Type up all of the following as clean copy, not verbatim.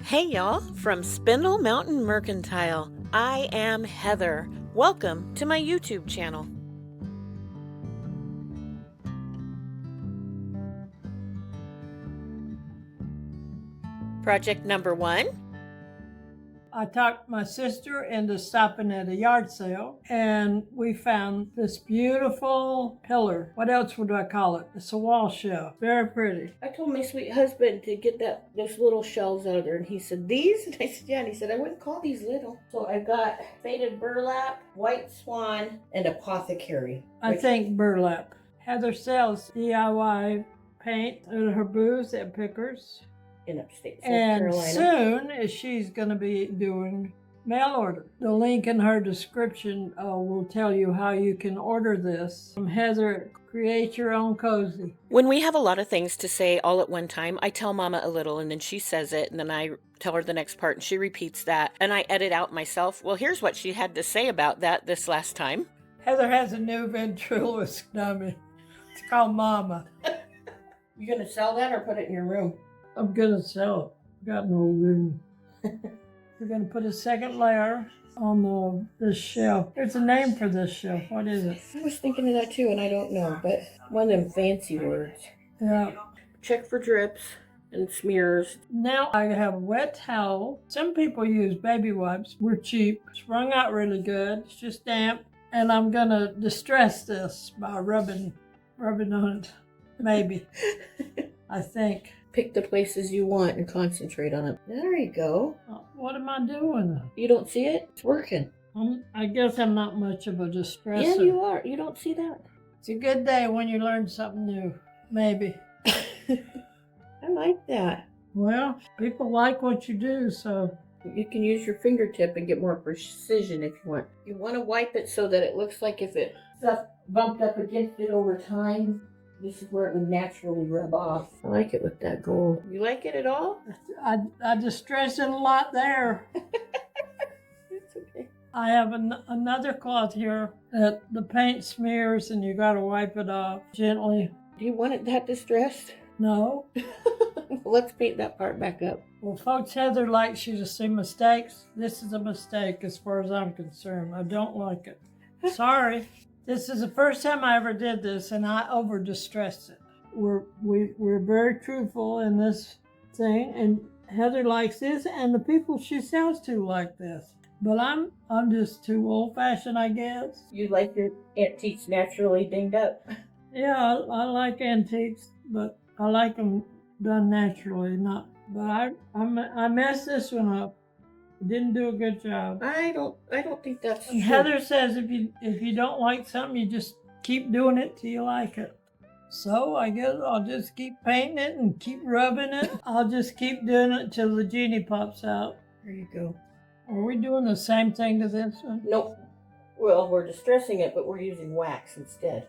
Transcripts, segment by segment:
Hey y'all, from Spindle Mountain Mercantile, I am Heather. Welcome to my YouTube channel. Project number 1. I talked my sister into stopping at a yard sale, and we found this beautiful pillar. What else would I call it? It's a wall shelf. Very pretty. I told my sweet husband to get those little shelves out of there, and he said, "These?" And I said, "Yeah." And he said, "I wouldn't call these little." So I've got faded burlap, white swan, and apothecary. I think burlap. Heather sells DIY paint at her booth at Pickers. In upstate South And Carolina. soon she's going to be doing mail order. The link in her description will tell you how you can order this from Heather. Create your own cozy. When we have a lot of things to say all at one time, I tell Mama a little and then she says it, and then I tell her the next part and she repeats that, and I edit out myself. Well, here's what she had to say about that this last time. Heather has a new ventriloquist dummy. It's called Mama. You gonna sell that or put it in your room? I'm gonna sell it. Got no room. We're gonna put a second layer on this shelf. There's a name for this shelf. What is it? I was thinking of that too, and I don't know, but one of them fancy words. Yeah. Check for drips and smears. Now I have a wet towel. Some people use baby wipes. We're cheap. It's wrung out really good. It's just damp. And I'm gonna distress this by rubbing on it. Maybe. I think. Pick the places you want and concentrate on it. There you go. What am I doing? You don't see it? It's working. I guess I'm not much of a distresser. Yeah, you are. You don't see that. It's a good day when you learn something new. Maybe. I like that. Well, people like what you do, so. You can use your fingertip and get more precision if you want. You want to wipe it so that it looks like if it stuff bumped up against it over time, this is where it would naturally rub off. I like it with that gold. You like it at all? I distress it a lot there. It's okay. I have another cloth here that the paint smears and you got to wipe it off gently. Do you want it that distressed? No. Let's paint that part back up. Well, folks, Heather likes you to see mistakes. This is a mistake as far as I'm concerned. I don't like it. Sorry. This is the first time I ever did this, and I over-distressed it. We're very truthful in this thing, and Heather likes this, and the people she sells to like this. But I'm just too old-fashioned, I guess. You like your antiques naturally dinged up? Yeah, I like antiques, but I like them done naturally, not. But I messed this one up. Didn't do a good job. I don't think that's true. Heather says if you don't like something, you just keep doing it till you like it. So I guess I'll just keep painting it and keep rubbing it. I'll just keep doing it till the genie pops out. There you go. Are we doing the same thing to this one? Nope. Well, we're distressing it, but we're using wax instead.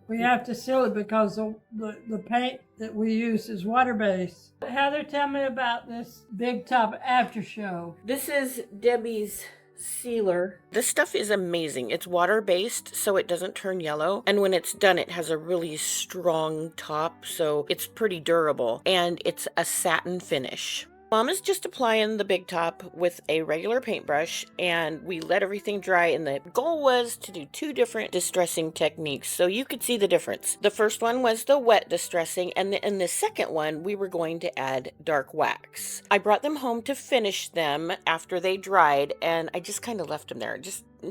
We have to seal it because the paint that we use is water-based. Heather, tell me about this Big Top after show. This is Debbie's sealer. This stuff is amazing. It's water-based, so it doesn't turn yellow. And when it's done, it has a really strong top, so it's pretty durable. And it's a satin finish. Mom is just applying the Big Top with a regular paintbrush, and we let everything dry, and the goal was to do 2 different distressing techniques so you could see the difference. The first one was the wet distressing, and in the second one we were going to add dark wax. I brought them home to finish them after they dried, and I just kind of left them there.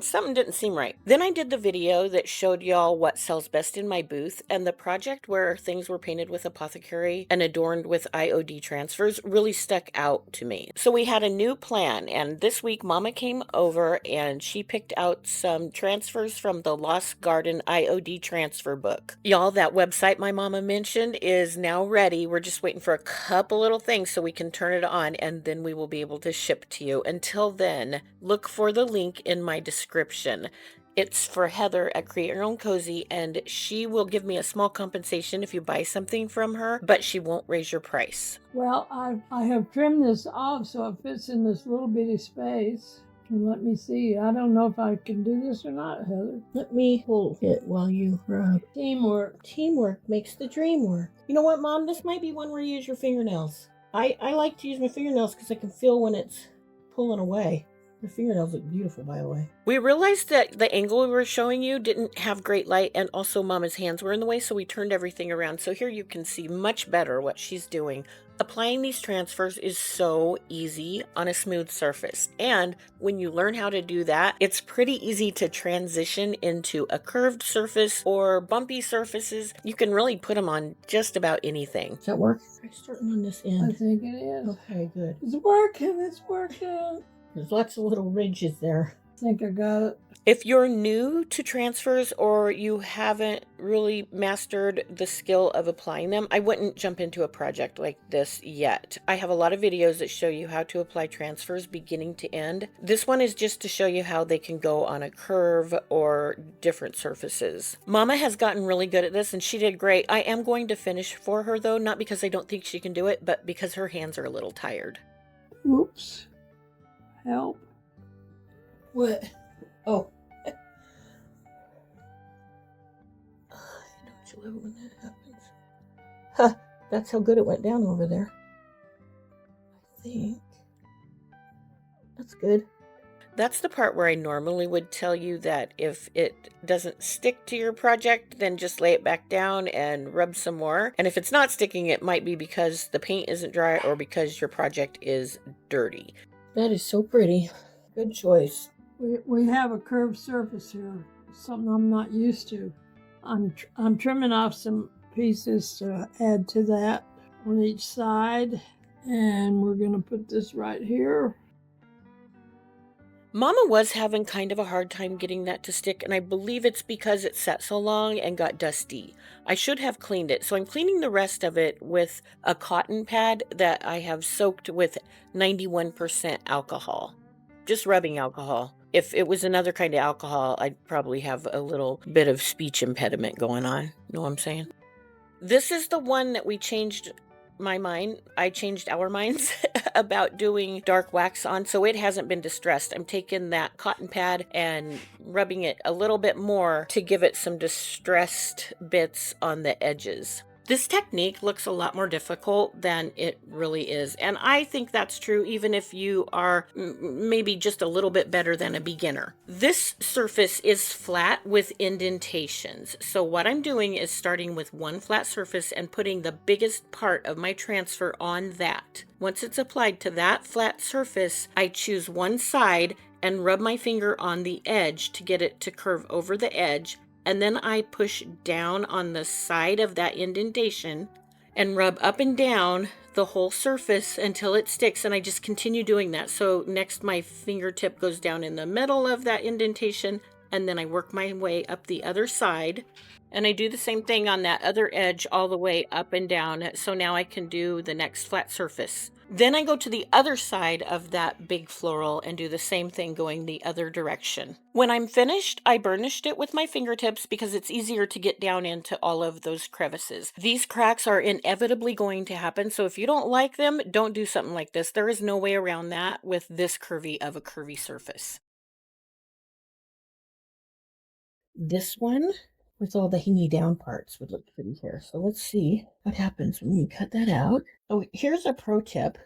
Something didn't seem right. Then I did the video that showed y'all what sells best in my booth, and the project where things were painted with Apothecary and adorned with IOD transfers really stuck out to me. So we had a new plan, and this week Mama came over and she picked out some transfers from the Lost Garden IOD transfer book. Y'all, that website my mama mentioned is now ready. We're just waiting for a couple little things so we can turn it on, and then we will be able to ship to you. Until then, look for the link in my description. It's for Heather at Create Your Own Cozy, and she will give me a small compensation if you buy something from her, but she won't raise your price. Well, I have trimmed this off so it fits in this little bitty space. And let me see. I don't know if I can do this or not, Heather. Let me hold it while you rub. Teamwork. Teamwork makes the dream work. You know what, Mom? This might be one where you use your fingernails. I like to use my fingernails because I can feel when it's pulling away. Your fingernails look beautiful, by the way. We realized that the angle we were showing you didn't have great light, and also Mama's hands were in the way, so we turned everything around. So here you can see much better what she's doing. Applying these transfers is so easy on a smooth surface, and when you learn how to do that, it's pretty easy to transition into a curved surface or bumpy surfaces. You can really put them on just about anything. Does that work? I'm starting on this end. I think it is. Okay, good. It's working. It's working. There's lots of little ridges there. I think I got it. If you're new to transfers or you haven't really mastered the skill of applying them, I wouldn't jump into a project like this yet. I have a lot of videos that show you how to apply transfers beginning to end. This one is just to show you how they can go on a curve or different surfaces. Mama has gotten really good at this and she did great. I am going to finish for her though, not because I don't think she can do it, but because her hands are a little tired. Whoops. Help. What? Oh. Don't you love it when that happens? Huh. That's how good it went down over there. I think. That's good. That's the part where I normally would tell you that if it doesn't stick to your project, then just lay it back down and rub some more. And if it's not sticking, it might be because the paint isn't dry or because your project is dirty. That is so pretty. Good choice. We have a curved surface here, something I'm not used to. I'm trimming off some pieces to add to that on each side, and we're going to put this right here. Mama was having kind of a hard time getting that to stick, and I believe it's because it sat so long and got dusty. I should have cleaned it, so I'm cleaning the rest of it with a cotton pad that I have soaked with 91% alcohol. Just rubbing alcohol. If it was another kind of alcohol, I'd probably have a little bit of speech impediment going on. Know what I'm saying? This is the one that we changed I changed our minds about doing dark wax on, so it hasn't been distressed. I'm taking that cotton pad and rubbing it a little bit more to give it some distressed bits on the edges. This technique looks a lot more difficult than it really is, and I think that's true even if you are maybe just a little bit better than a beginner. This surface is flat with indentations, so what I'm doing is starting with one flat surface and putting the biggest part of my transfer on that. Once it's applied to that flat surface, I choose one side and rub my finger on the edge to get it to curve over the edge. And then I push down on the side of that indentation and rub up and down the whole surface until it sticks, and I just continue doing that. So next my fingertip goes down in the middle of that indentation, and then I work my way up the other side, and I do the same thing on that other edge all the way up and down. So now I can do the next flat surface. Then I go to the other side of that big floral and do the same thing going the other direction. When I'm finished, I burnished it with my fingertips because it's easier to get down into all of those crevices. These cracks are inevitably going to happen, so if you don't like them, don't do something like this. There is no way around that with this curvy of a curvy surface. This one with all the hingy down parts would look pretty here. So let's see what happens when you cut that out. Oh, here's a pro tip.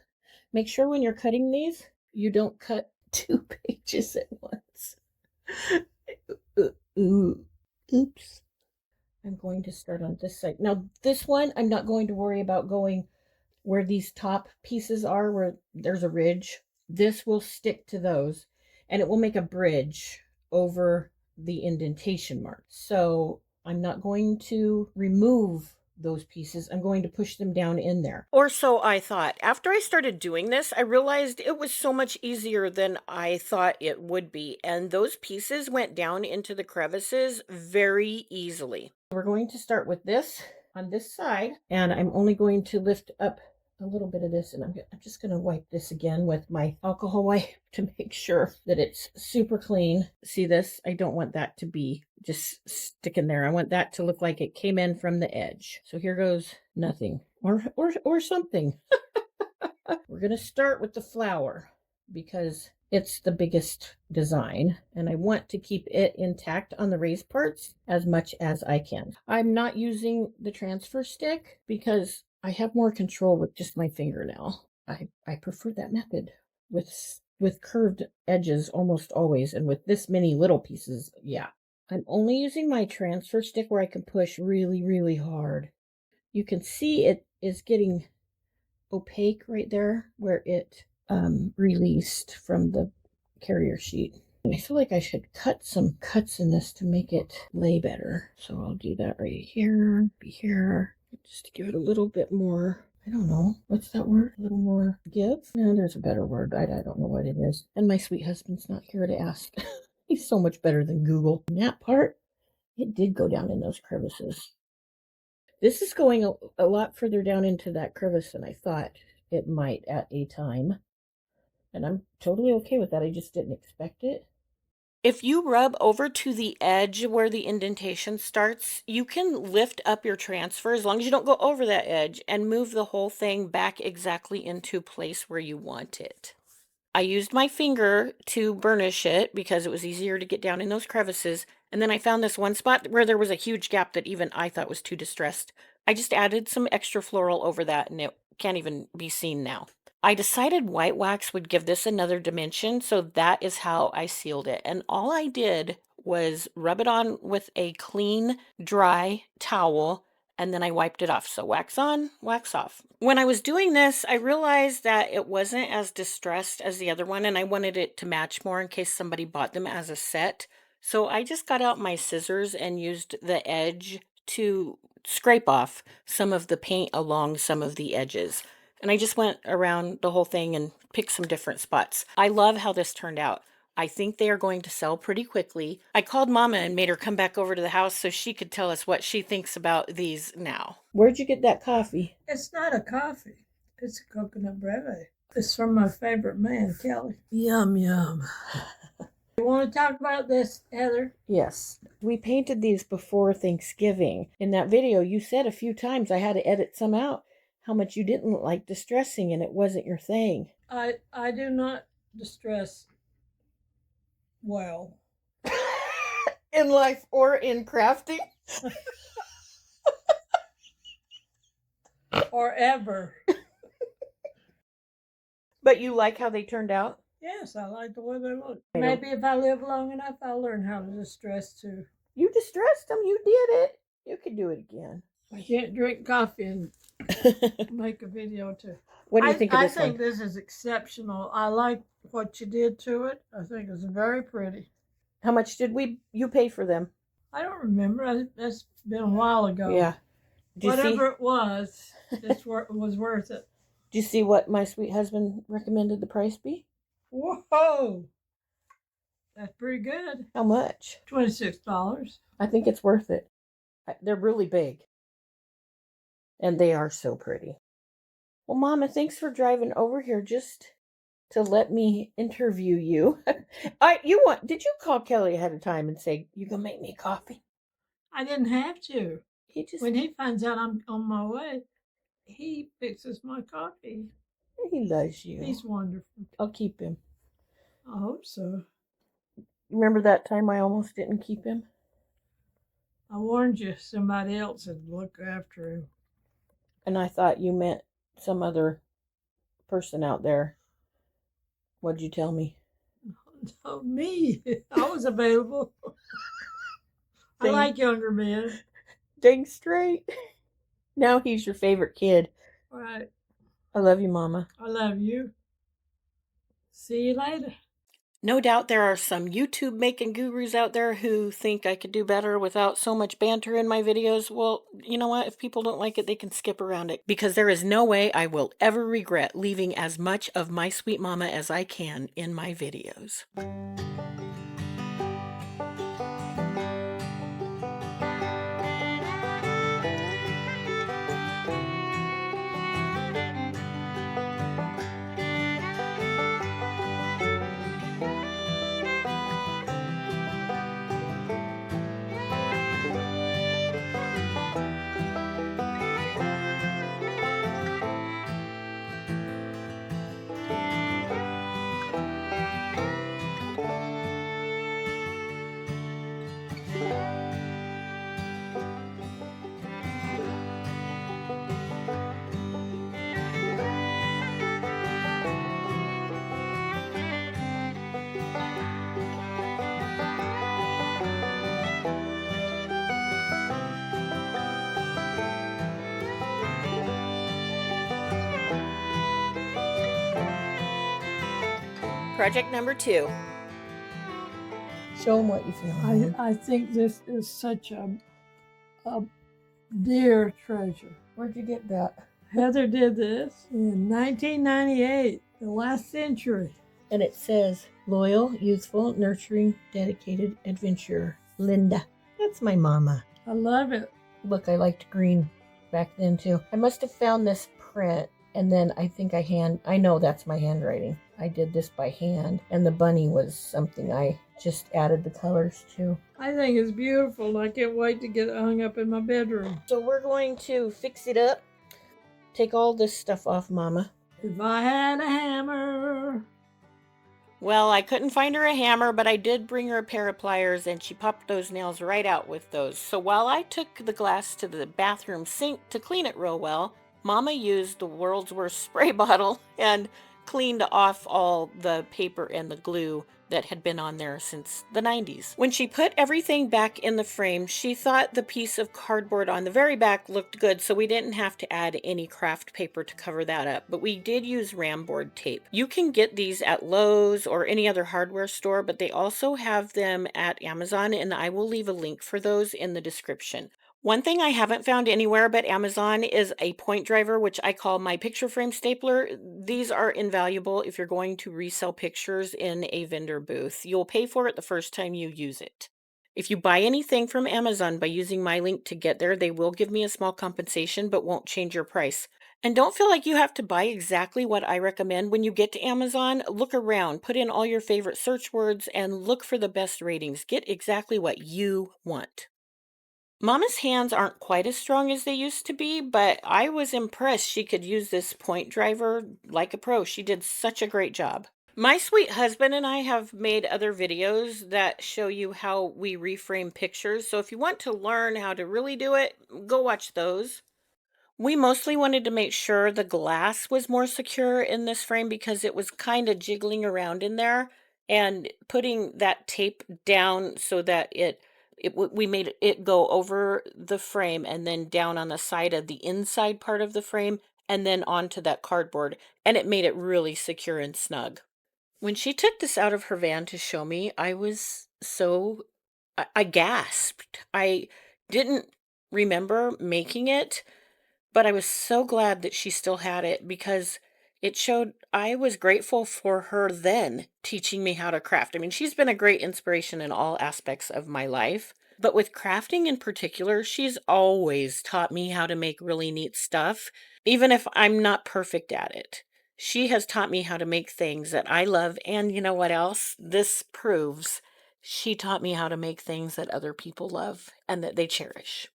Make sure when you're cutting these, you don't cut 2 pages at once. Oops. I'm going to start on this side. Now, this one, I'm not going to worry about going where these top pieces are, where there's a ridge. This will stick to those, and it will make a bridge over the indentation mark. So I'm not going to remove those pieces. I'm going to push them down in there. Or so I thought. After I started doing this, I realized it was so much easier than I thought it would be. And those pieces went down into the crevices very easily. We're going to start with this on this side, and I'm only going to lift up a little bit of this, and I'm just going to wipe this again with my alcohol wipe to make sure that it's super clean. See this? I don't want that to be just sticking there. I want that to look like it came in from the edge. So here goes nothing or something. We're going to start with the flower because it's the biggest design, and I want to keep it intact on the raised parts as much as I can. I'm not using the transfer stick because I have more control with just my finger now. I prefer that method with curved edges almost always, and with this many little pieces, yeah. I'm only using my transfer stick where I can push really, really hard. You can see it is getting opaque right there where it released from the carrier sheet. I feel like I should cut some cuts in this to make it lay better. So I'll do that right here, just to give it a little bit more, I don't know, what's that word? A little more give? No, there's a better word. I don't know what it is. And my sweet husband's not here to ask. He's so much better than Google. And that part, it did go down in those crevices. This is going a lot further down into that crevice than I thought it might at a time. And I'm totally okay with that. I just didn't expect it. If you rub over to the edge where the indentation starts, you can lift up your transfer as long as you don't go over that edge and move the whole thing back exactly into place where you want it. I used my finger to burnish it because it was easier to get down in those crevices. And then I found this one spot where there was a huge gap that even I thought was too distressed. I just added some extra floral over that and it can't even be seen now. I decided white wax would give this another dimension, so that is how I sealed it. And all I did was rub it on with a clean, dry towel, and then I wiped it off. So wax on, wax off. When I was doing this, I realized that it wasn't as distressed as the other one, and I wanted it to match more in case somebody bought them as a set. So I just got out my scissors and used the edge to scrape off some of the paint along some of the edges. And I just went around the whole thing and picked some different spots. I love how this turned out. I think they are going to sell pretty quickly. I called Mama and made her come back over to the house so she could tell us what she thinks about these now. Where'd you get that coffee? It's not a coffee. It's a coconut breve. It's from my favorite man, Kelly. Yum, yum. You want to talk about this, Heather? Yes. We painted these before Thanksgiving. In that video, you said a few times I had to edit some out. How much you didn't like distressing and it wasn't your thing. I do not distress well. In life or in crafting? Or ever. But you like how they turned out? Yes, I like the way they look. Maybe if I live long enough, I'll learn how to distress too. You distressed them. You did it. You could do it again. I can't drink coffee and make a video too. What do you think of this one? I think this is exceptional. I like what you did to it. I think it's very pretty. How much did you pay for them? I don't remember. That's been a while ago. Yeah. Whatever it was, it was worth it. Do you see what my sweet husband recommended the price be? Whoa! That's pretty good. How much? $26. I think it's worth it. They're really big. And they are so pretty. Well, Mama, thanks for driving over here just to let me interview you. Did you call Kelly ahead of time and say, you gonna make me coffee? I didn't have to. When he finds out I'm on my way, he fixes my coffee. He loves you. He's wonderful. I'll keep him. I hope so. Remember that time I almost didn't keep him? I warned you somebody else would look after him. And I thought you meant some other person out there. What'd you tell me? Oh, me. I was available. I like younger men. Dang straight. Now he's your favorite kid. Right. I love you, Mama. I love you. See you later. No doubt there are some YouTube making gurus out there who think I could do better without so much banter in my videos. Well, you know what? If people don't like it, they can skip around it, because there is no way I will ever regret leaving as much of my sweet mama as I can in my videos. Project number 2. Show them what you found. I think this is such a dear treasure. Where'd you get that? Heather did this in 1998, the last century. And it says, loyal, youthful, nurturing, dedicated adventurer, Lynda. That's my mama. I love it. Look, I liked green back then too. I must have found this print, and then I think I know that's my handwriting. I did this by hand, and the bunny was something I just added the colors to. I think it's beautiful. I can't wait to get it hung up in my bedroom. So we're going to fix it up. Take all this stuff off, Mama. If I had a hammer. Well, I couldn't find her a hammer, but I did bring her a pair of pliers, and she popped those nails right out with those. So while I took the glass to the bathroom sink to clean it real well, Mama used the world's worst spray bottle and cleaned off all the paper and the glue that had been on there since the 90s. When she put everything back in the frame, she thought the piece of cardboard on the very back looked good, so we didn't have to add any craft paper to cover that up, but we did use ramboard tape. You can get these at Lowe's or any other hardware store, but they also have them at Amazon, and I will leave a link for those in the description. One thing I haven't found anywhere but Amazon is a point driver, which I call my picture frame stapler. These are invaluable if you're going to resell pictures in a vendor booth. You'll pay for it the first time you use it. If you buy anything from Amazon by using my link to get there, they will give me a small compensation but won't change your price. And don't feel like you have to buy exactly what I recommend. When you get to Amazon, look around, put in all your favorite search words, and look for the best ratings. Get exactly what you want. Mama's hands aren't quite as strong as they used to be, but I was impressed she could use this point driver like a pro. She did such a great job. My sweet husband and I have made other videos that show you how we reframe pictures, so if you want to learn how to really do it, go watch those. We mostly wanted to make sure the glass was more secure in this frame because it was kind of jiggling around in there, and putting that tape down so that we made it go over the frame and then down on the side of the inside part of the frame and then onto that cardboard, and it made it really secure and snug. When she took this out of her van to show me, I was I gasped. I didn't remember making it, but I was so glad that she still had it because it showed I was grateful for her then teaching me how to craft. I mean, she's been a great inspiration in all aspects of my life, but with crafting in particular, she's always taught me how to make really neat stuff, even if I'm not perfect at it. She has taught me how to make things that I love, and you know what else? This proves she taught me how to make things that other people love and that they cherish.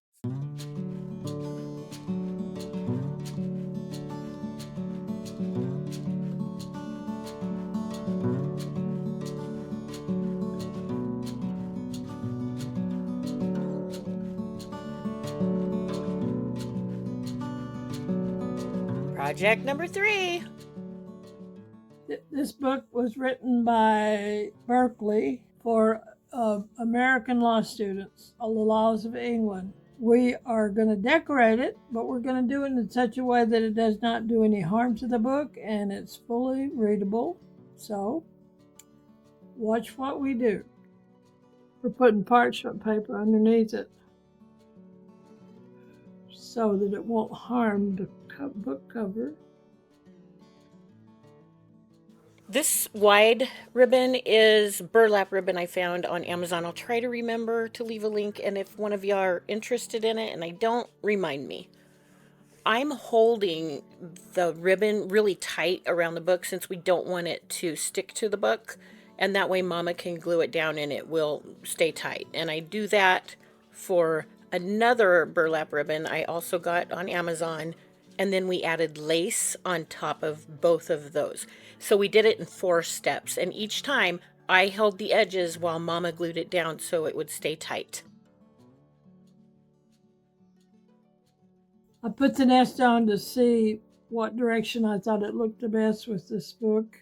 Project number 3. This book was written by Berkeley for American law students, all the laws of England. We are going to decorate it, but we're going to do it in such a way that it does not do any harm to the book and it's fully readable. So watch what we do. We're putting parchment paper underneath it so that it won't harm the book cover. This wide ribbon is burlap ribbon I found on Amazon. I'll try to remember to leave a link, and if one of y'all are interested in it and I don't, remind me. I'm holding the ribbon really tight around the book since we don't want it to stick to the book, and that way Mama can glue it down and it will stay tight. And I do that for another burlap ribbon I also got on Amazon, and then we added lace on top of both of those. So we did it in 4 steps, and each time I held the edges while Mama glued it down so it would stay tight. I put the nest on to see what direction I thought it looked the best with this book,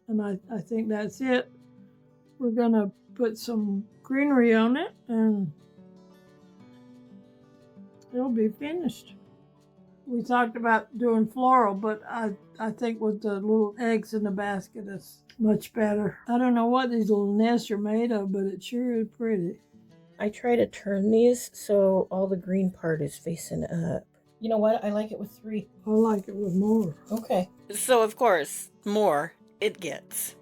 and I think that's it. We're gonna put some greenery on it and it'll be finished. We talked about doing floral, but I think with the little eggs in the basket, it's much better. I don't know what these little nests are made of, but it sure is pretty. I try to turn these so all the green part is facing up. You know what? I like it with 3. I like it with more. Okay. So, of course, more it gets.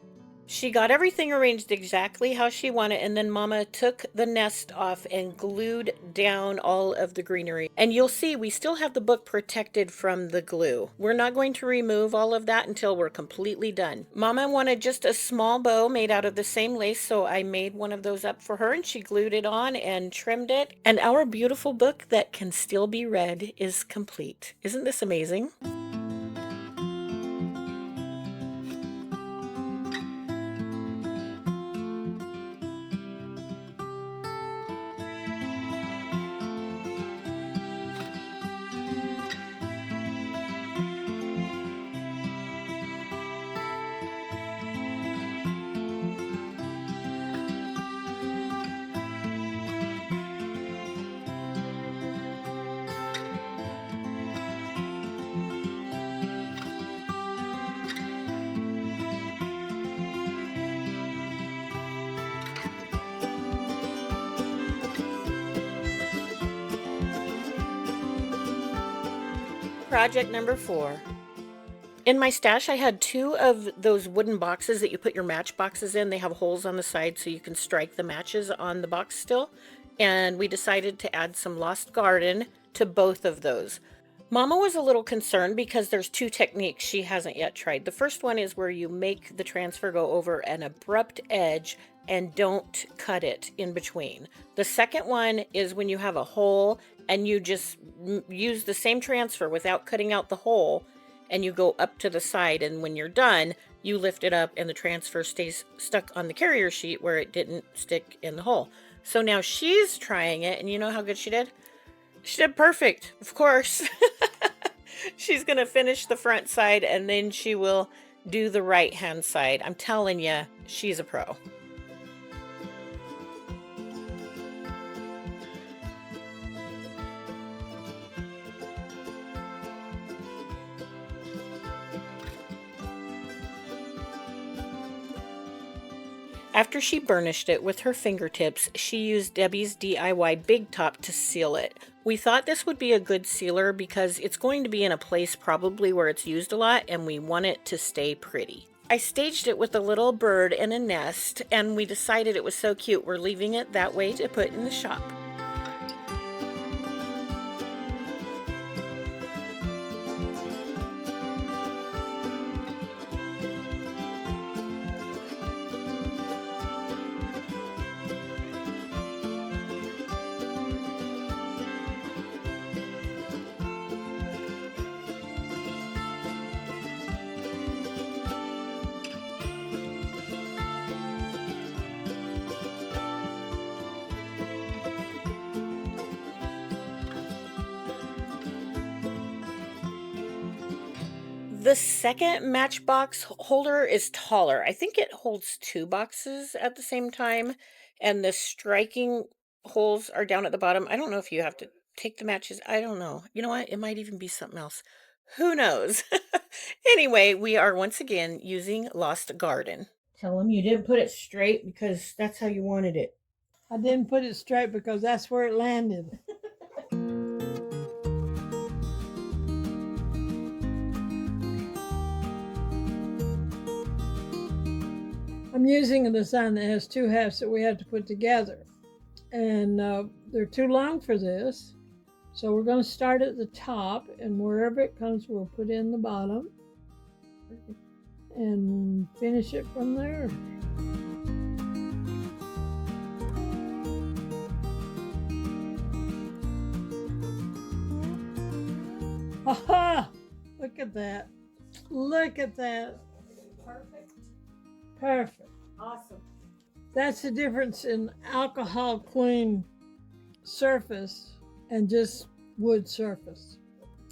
She got everything arranged exactly how she wanted, and then Mama took the nest off and glued down all of the greenery. And you'll see we still have the book protected from the glue. We're not going to remove all of that until we're completely done. Mama wanted just a small bow made out of the same lace, so I made one of those up for her, and she glued it on and trimmed it. And our beautiful book that can still be read is complete. Isn't this amazing? Project number 4. In my stash, I had 2 of those wooden boxes that you put your matchboxes in. They have holes on the side so you can strike the matches on the box still. And we decided to add some Lost Garden to both of those. Mama was a little concerned because there's 2 techniques she hasn't yet tried. The first one is where you make the transfer go over an abrupt edge and don't cut it in between. The second one is when you have a hole and you just use the same transfer without cutting out the hole, and you go up to the side, and when you're done, you lift it up and the transfer stays stuck on the carrier sheet where it didn't stick in the hole. So now she's trying it, and you know how good she did? She did perfect, of course. She's going to finish the front side, and then she will do the right-hand side. I'm telling you, she's a pro. After she burnished it with her fingertips, she used Debbie's DIY Big Top to seal it. We thought this would be a good sealer because it's going to be in a place probably where it's used a lot, and we want it to stay pretty. I staged it with a little bird in a nest, and we decided it was so cute we're leaving it that way to put in the shop. The second Matchbox holder is taller. I think it holds 2 boxes at the same time, and the striking holes are down at the bottom. I don't know if you have to take the matches. I don't know. You know what? It might even be something else. Who knows? Anyway, we are once again using Lost Garden. Tell them you didn't put it straight because that's how you wanted it. I didn't put it straight because that's where it landed. I'm using a design that has 2 halves that we have to put together. And they're too long for this. So we're going to start at the top, and wherever it comes, we'll put in the bottom. And finish it from there. Aha! Look at that. Look at that. Perfect. Perfect. Awesome. That's the difference in alcohol clean surface and just wood surface.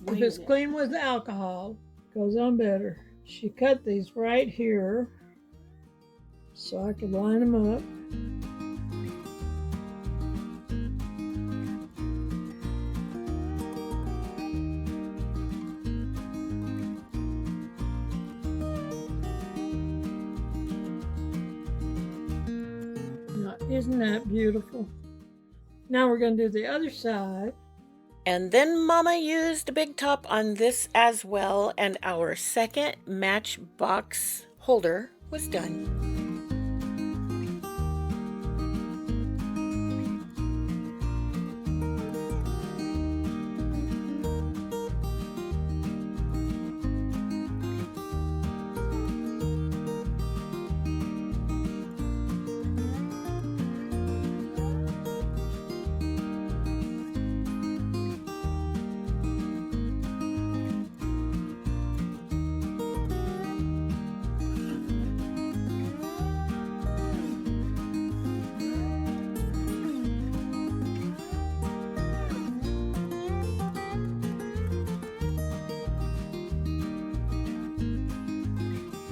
If it's clean with alcohol, it goes on better. She cut these right here so I could line them up. Isn't that beautiful? Now we're going to do the other side. And then Mama used a big top on this as well, and our second Matchbox holder was done.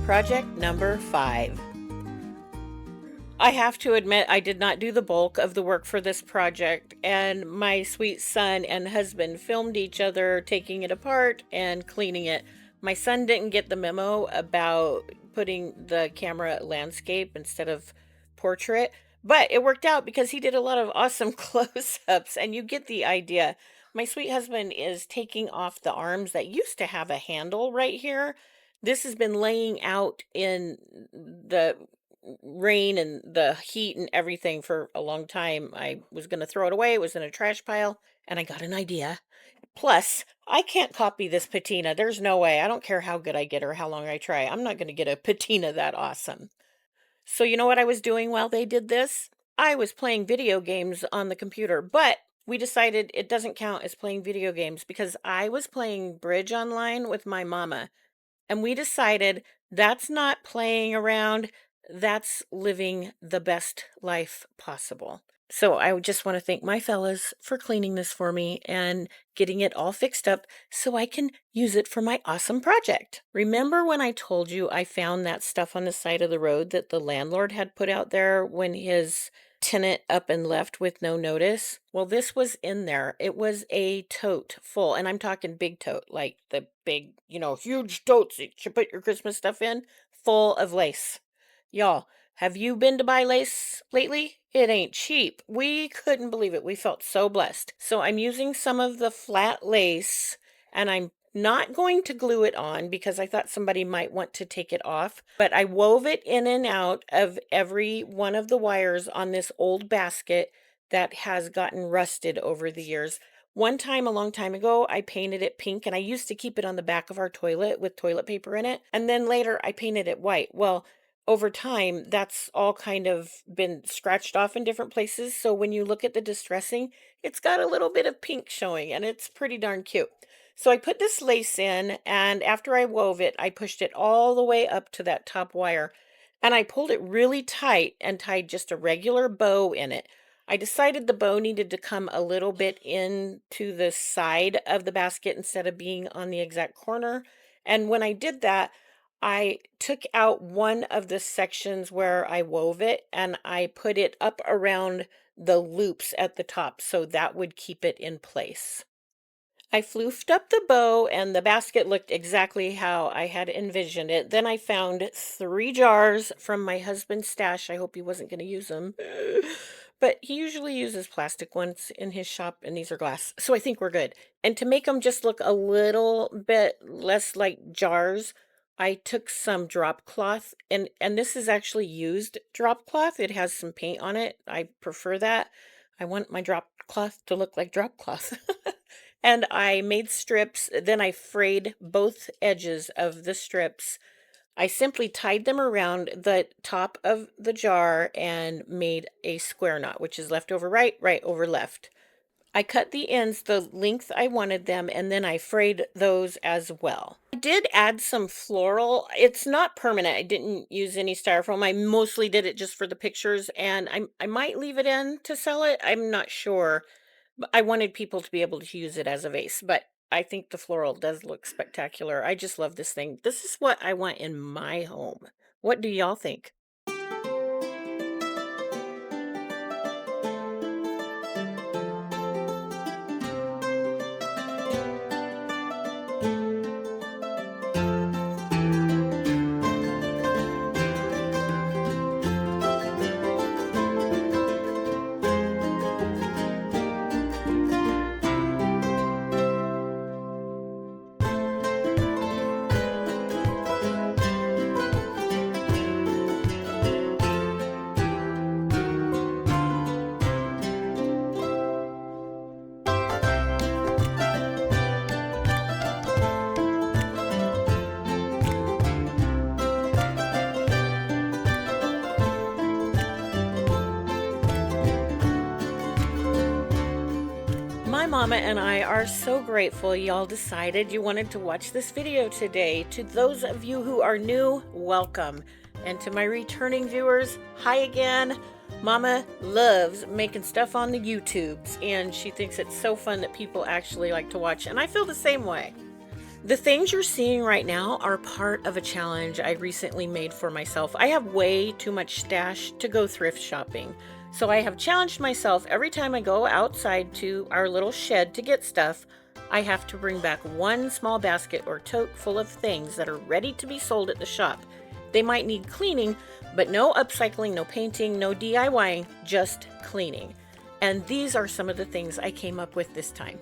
Project number 5. I have to admit I did not do the bulk of the work for this project, and my sweet son and husband filmed each other taking it apart and cleaning it. My son didn't get the memo about putting the camera landscape instead of portrait, but it worked out because he did a lot of awesome close-ups, and you get the idea. My sweet husband is taking off the arms that used to have a handle right here. This has been laying out in the rain and the heat and everything for a long time. I was going to throw it away. It was in a trash pile, and I got an idea. Plus, I can't copy this patina. There's no way. I don't care how good I get or how long I try. I'm not going to get a patina that awesome. So you know what I was doing while they did this? I was playing video games on the computer, but we decided it doesn't count as playing video games because I was playing bridge online with my mama. And we decided that's not playing around, that's living the best life possible. So I just want to thank my fellas for cleaning this for me and getting it all fixed up so I can use it for my awesome project. Remember when I told you I found that stuff on the side of the road that the landlord had put out there when his tenant up and left with no notice? Well, this was in there. It was a tote full, and I'm talking big tote, like the big, huge totes that you put your Christmas stuff in, full of lace. Y'all, have you been to buy lace lately? It ain't cheap. We couldn't believe it. We felt so blessed. So I'm using some of the flat lace, and I'm not going to glue it on because I thought somebody might want to take it off, but I wove it in and out of every one of the wires on this old basket that has gotten rusted over the years. One time, a long time ago, I painted it pink, and I used to keep it on the back of our toilet with toilet paper in it. And then later I painted it white. Well, over time, that's all kind of been scratched off in different places. So when you look at the distressing, it's got a little bit of pink showing, and it's pretty darn cute. So I put this lace in, and after I wove it, I pushed it all the way up to that top wire, and I pulled it really tight and tied just a regular bow in it. I decided the bow needed to come a little bit into the side of the basket instead of being on the exact corner. And when I did that, I took out one of the sections where I wove it, and I put it up around the loops at the top so that would keep it in place. I floofed up the bow, and the basket looked exactly how I had envisioned it. Then I found 3 jars from my husband's stash. I hope he wasn't going to use them. But he usually uses plastic ones in his shop, and these are glass. So I think we're good. And to make them just look a little bit less like jars, I took some drop cloth, and this is actually used drop cloth. It has some paint on it. I prefer that. I want my drop cloth to look like drop cloth. And I made strips, then I frayed both edges of the strips. I simply tied them around the top of the jar and made a square knot, which is left over right, right over left. I cut the ends the length I wanted them, and then I frayed those as well. I did add some floral. It's not permanent. I didn't use any styrofoam. I mostly did it just for the pictures, and I might leave it in to sell it. I'm not sure. I wanted people to be able to use it as a vase, but I think the floral does look spectacular. I just love this thing. This is what I want in my home. What do y'all think? Mama and I are so grateful y'all decided you wanted to watch this video today. To those of you who are new, welcome. And to my returning viewers, hi again. Mama loves making stuff on the YouTubes, and she thinks it's so fun that people actually like to watch, and I feel the same way. The things you're seeing right now are part of a challenge I recently made for myself. I have way too much stash to go thrift shopping. So I have challenged myself every time I go outside to our little shed to get stuff, I have to bring back one small basket or tote full of things that are ready to be sold at the shop. They might need cleaning, but no upcycling, no painting, no DIYing, just cleaning. And these are some of the things I came up with this time.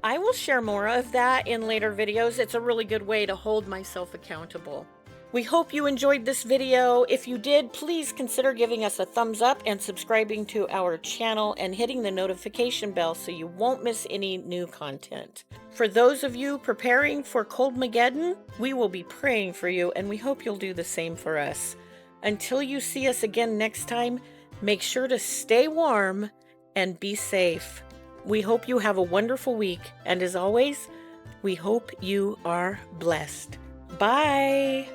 I will share more of that in later videos. It's a really good way to hold myself accountable. We hope you enjoyed this video. If you did, please consider giving us a thumbs up and subscribing to our channel and hitting the notification bell so you won't miss any new content. For those of you preparing for Coldmageddon, we will be praying for you, and we hope you'll do the same for us. Until you see us again next time, make sure to stay warm and be safe. We hope you have a wonderful week, and as always, we hope you are blessed. Bye!